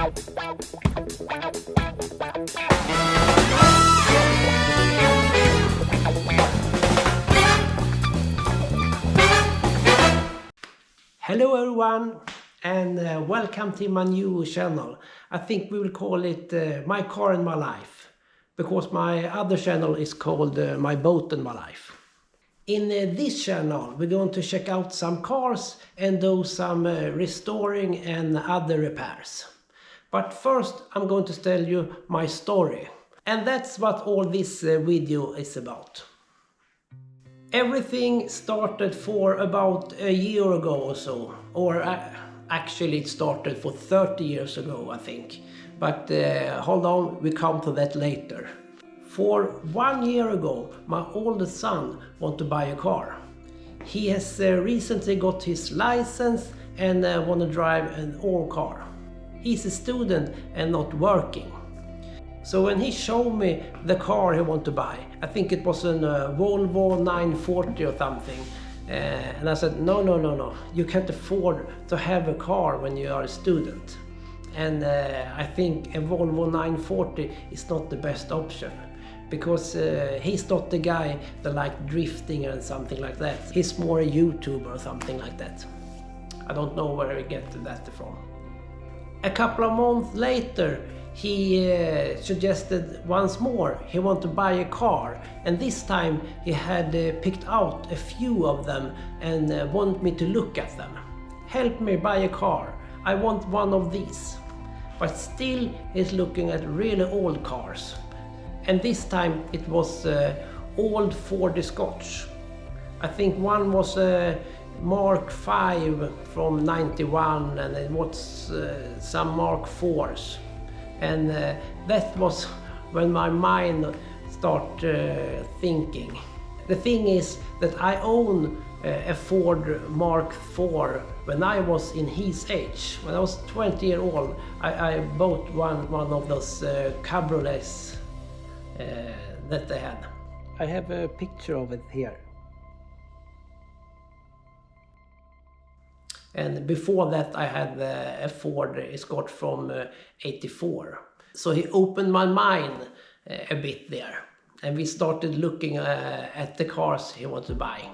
Hello everyone, and welcome to my new channel. I think we will call it My Car and My Life, because my other channel is called My Boat and My Life. In this channel we're going to check out some cars and do some restoring and other repairs. But first I'm going to tell you my story, and that's what all this video is about. Everything started for about a year ago or so, or actually it started for 30 years ago, I think. But hold on, we come to that later. For 1 year ago, my oldest son wanted to buy a car. He has recently got his license and want to drive an old car. He's a student and not working. So when he showed me the car he wanted to buy, I think it was a Volvo 940 or something, and I said, no, you can't afford to have a car when you are a student. And I think a Volvo 940 is not the best option, because he's not the guy that likes drifting and something like that. He's more a YouTuber or something like that. I don't know where he get that from. A couple of months later, he suggested once more he wanted to buy a car, and this time he had picked out a few of them and wanted me to look at them. Help me buy a car, I want one of these. But still he's looking at really old cars, and this time it was old Ford Scotch. I think one was a Mark V from 91, and it was some Mark IVs. And that was when my mind started thinking. The thing is that I own a Ford Mark IV when I was in his age. When I was 20 years old, I bought one of those cabriolets that they had. I have a picture of it here. And before that I had a Ford Escort from 84. So he opened my mind a bit there, and we started looking at the cars he wanted to buy.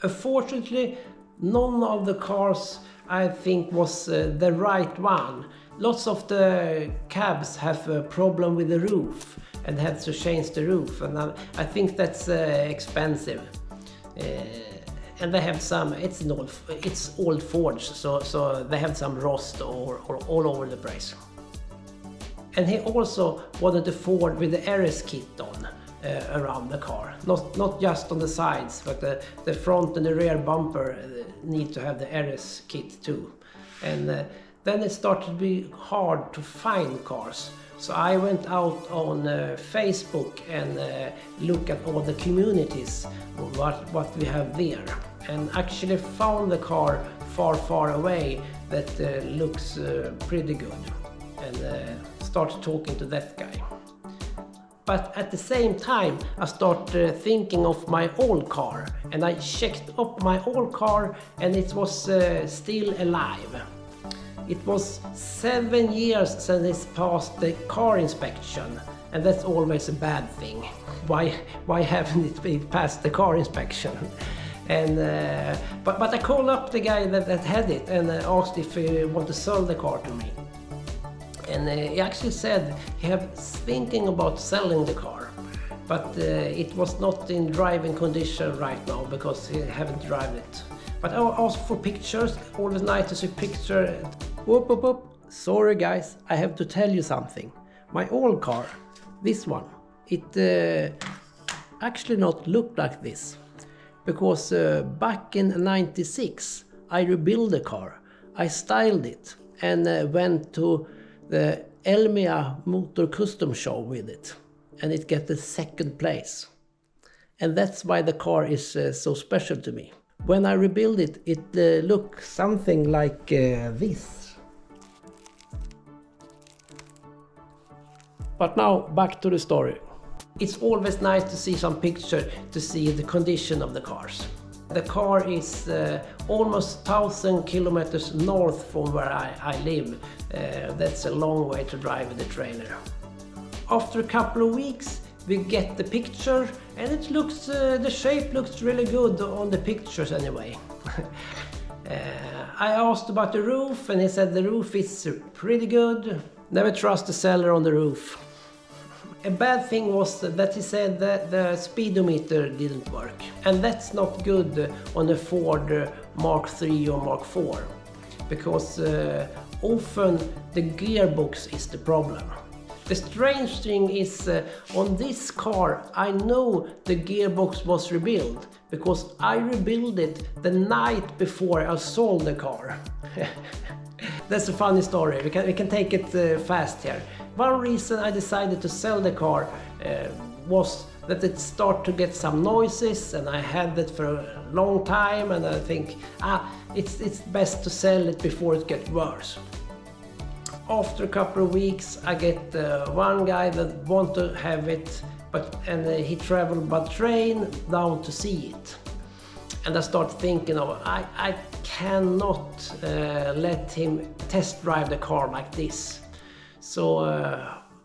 Unfortunately, none of the cars I think was the right one. Lots of the cabs have a problem with the roof and had to change the roof, and I think that's expensive. And they have some, it's old Fords, so they have some rust or all over the place. And he also wanted a Ford with the RS kit on around the car. Not just on the sides, but the front and the rear bumper need to have the RS kit too. And then it started to be hard to find cars. So I went out on Facebook and looked at all the communities, what we have there, and actually found the car far away that looks pretty good, and started talking to that guy. But at the same time I started thinking of my old car, and I checked up my old car, and it was still alive. It was 7 years since it's passed the car inspection, and that's always a bad thing. Why haven't it been passed the car inspection? And but I called up the guy that had it and asked if he wanted to sell the car to me. And he actually said he was thinking about selling the car, but it was not in driving condition right now because he haven't driven it. But I asked for pictures, always nice to see picture. Whoop. Sorry guys, I have to tell you something. My old car, this one, it actually not looked like this. Because back in '96 I rebuilt the car, I styled it, and went to the Elmia Motor Custom Show with it, and it got the 2nd place. And that's why the car is so special to me. When I rebuild it, it looks something like this. But now back to the story. It's always nice to see some picture to see the condition of the cars. The car is almost 1,000 kilometers north from where I live. That's a long way to drive with the trailer. After a couple of weeks, we get the picture, and it looks, the shape looks really good on the pictures anyway. I asked about the roof, and he said the roof is pretty good. Never trust the seller on the roof. A bad thing was that he said that the speedometer didn't work. And that's not good on a Ford Mark III or Mark IV. Because often the gearbox is the problem. The strange thing is on this car I know the gearbox was rebuilt. Because I rebuilt it the night before I sold the car. That's a funny story. We can take it fast here. One reason I decided to sell the car was that it started to get some noises, and I had it for a long time, and I think it's best to sell it before it gets worse. After a couple of weeks I get one guy that want to have it, and he traveled by train down to see it. And I start thinking, I cannot let him test drive the car like this. So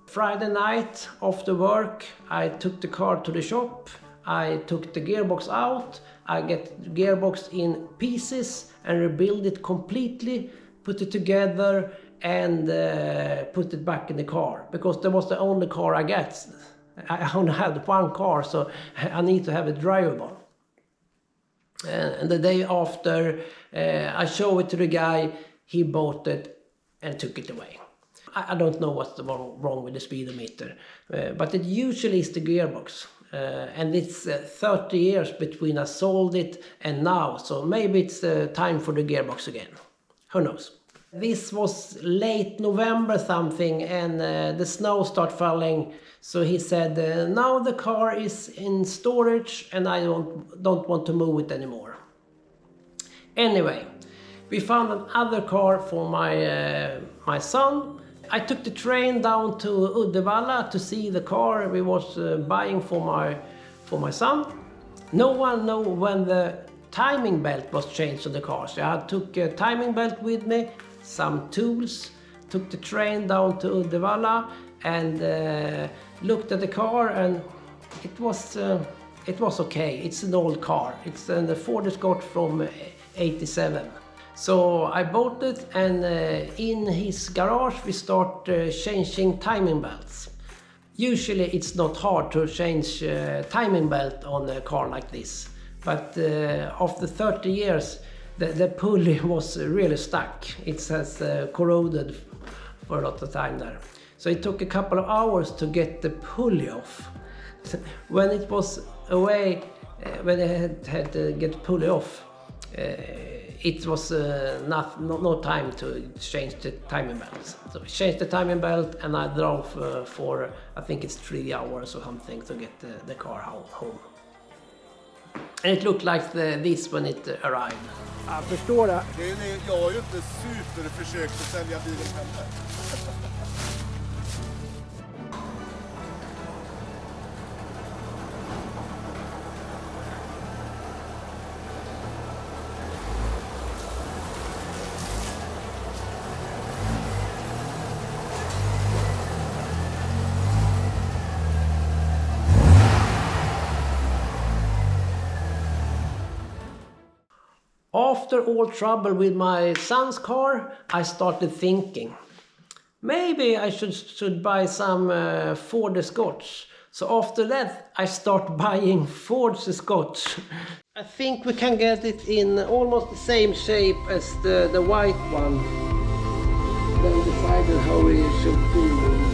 Friday night after work, I took the car to the shop. I took the gearbox out. I get the gearbox in pieces and rebuild it completely, put it together, and put it back in the car. Because that was the only car I get. I only had one car, so I need to have it drivable. And the day after, I show it to the guy. He bought it and took it away. I don't know what's wrong with the speedometer, but it usually is the gearbox. And it's 30 years between I sold it and now, so maybe it's time for the gearbox again. Who knows? This was late November something, and the snow started falling. So he said, now the car is in storage and I don't want to move it anymore. Anyway, we found another car for my son. I took the train down to Uddevalla to see the car we was buying for my son. No one knew when the timing belt was changed on the car, so I took a timing belt with me, some tools, took the train down to Uddevalla and looked at the car, and it was okay. It's an old car. It's a Ford Escort from '87. So I bought it, and in his garage we start changing timing belts. Usually it's not hard to change timing belt on a car like this, but after 30 years the pulley was really stuck. It has corroded for a lot of time there. So it took a couple of hours to get the pulley off. When it was away, when I had to get the pulley off, it was no time to change the timing belt. So we changed the timing belt, and I drove for, I think it's 3 hours or something to get the car home. And it looked like this when it arrived. Jag förstår det. Jag har ju inte superförsökt att sälja bilen heller. After all trouble with my son's car, I started thinking, maybe I should buy some Ford Scotch. So after that, I start buying Ford Scotch. I think we can get it in almost the same shape as the white one. Then decided how we should do it.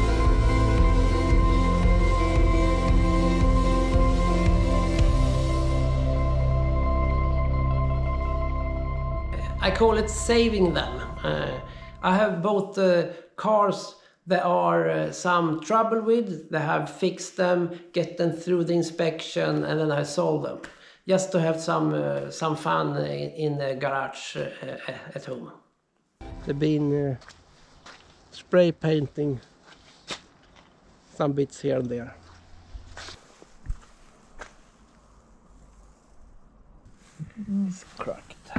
I call it saving them. I have both cars that are some trouble with, that have fixed them, get them through the inspection, and then I sold them. Just to have some fun in the garage at home. They've been spray painting some bits here and there. It's cracked.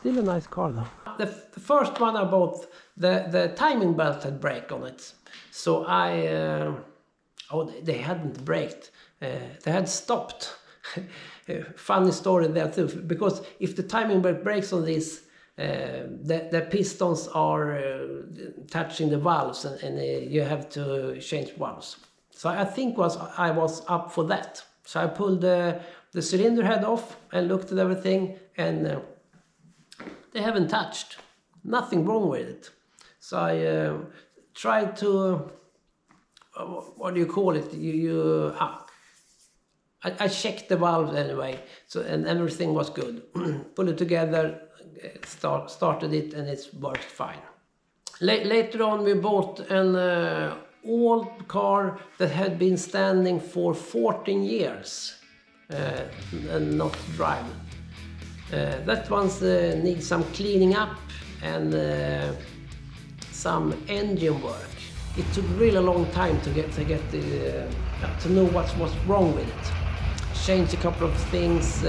Still a nice car though. The first one I bought, the timing belt had break on it. So they hadn't braked. They had stopped. Funny story there too, because if the timing belt breaks on this, the pistons are touching the valves, and you have to change valves. So I think I was up for that. So I pulled the cylinder head off and looked at everything, and they haven't touched. Nothing wrong with it. So I tried to, what do you call it? I checked the valve anyway, and everything was good. Put it together, started it, and it worked fine. Later on we bought an old car that had been standing for 14 years and not drive. That one needs some cleaning up and some engine work. It took really long time to know what's wrong with it. Changed a couple of things,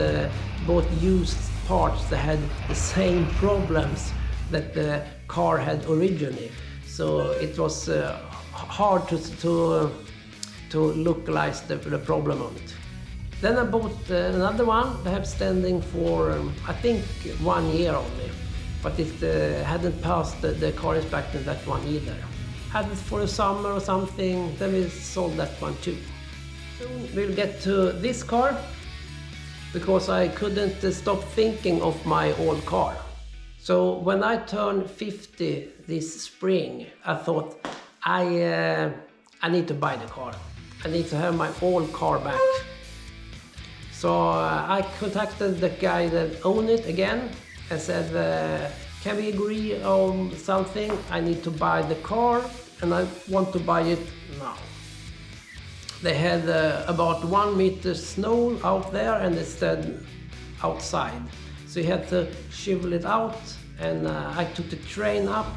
bought used parts that had the same problems that the car had originally. So it was hard to localize the problem on it. Then I bought another one, perhaps standing for I think 1 year only, but it hadn't passed the car inspection, that one either. Had it for a summer or something, then we sold that one too. Soon we'll get to this car, because I couldn't stop thinking of my old car. So when I turned 50 this spring, I thought I need to buy the car. I need to have my old car back. So I contacted the guy that owned it again and said, can we agree on something? I need to buy the car and I want to buy it now. They had about 1 meter snow out there, and they stood outside. So you had to shovel it out, and I took the train up.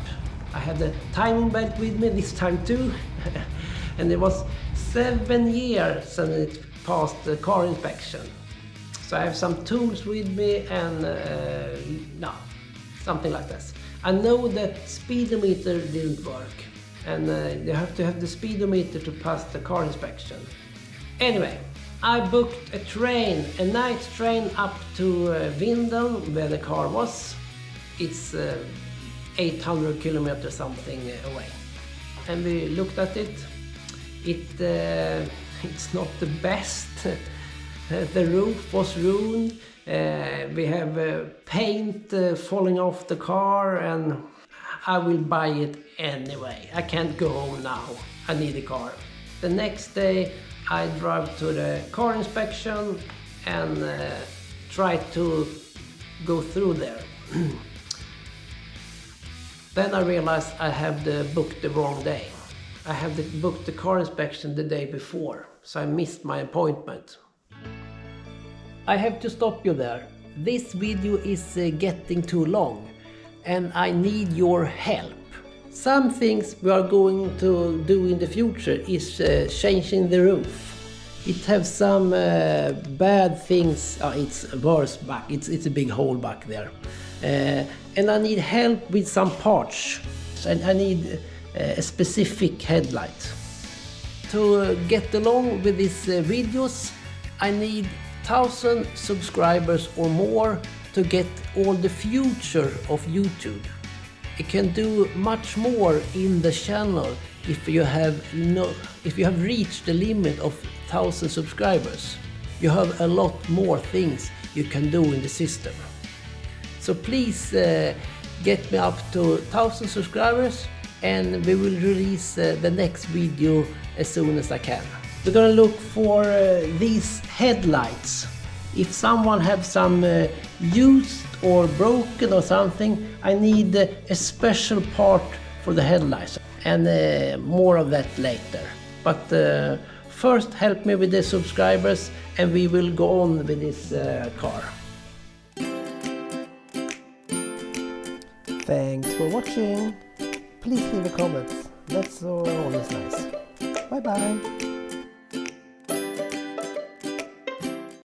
I had the timing belt with me this time too. And it was 7 years since it passed the car inspection. So I have some tools with me and something like this. I know the speedometer didn't work, and you have to have the speedometer to pass the car inspection. Anyway, I booked a night train up to Vindeln, where the car was. It's 800 kilometers something away. And we looked at it. It's not the best. The roof was ruined. We have paint falling off the car, and I will buy it anyway. I can't go home now. I need a car. The next day I drive to the car inspection and try to go through there. Then I realized I have booked the wrong day. I have booked the car inspection the day before, so I missed my appointment. I have to stop you there. This video is getting too long, and I need your help. Some things we are going to do in the future is changing the roof. It has some bad things. It's worse back. It's a big hole back there. And I need help with some parts. And I need a specific headlight. To get along with these videos, I need 1,000 subscribers or more to get all the future of YouTube. You can do much more in the channel if you have reached the limit of 1,000 subscribers. You have a lot more things you can do in the system. So please get me up to 1,000 subscribers, and we will release the next video as soon as I can. We're gonna look for these headlights. If someone has some used or broken or something, I need a special part for the headlights, and more of that later. But first help me with the subscribers, and we will go on with this car. Thanks for watching. Please leave a comment. That's always nice. Bye bye.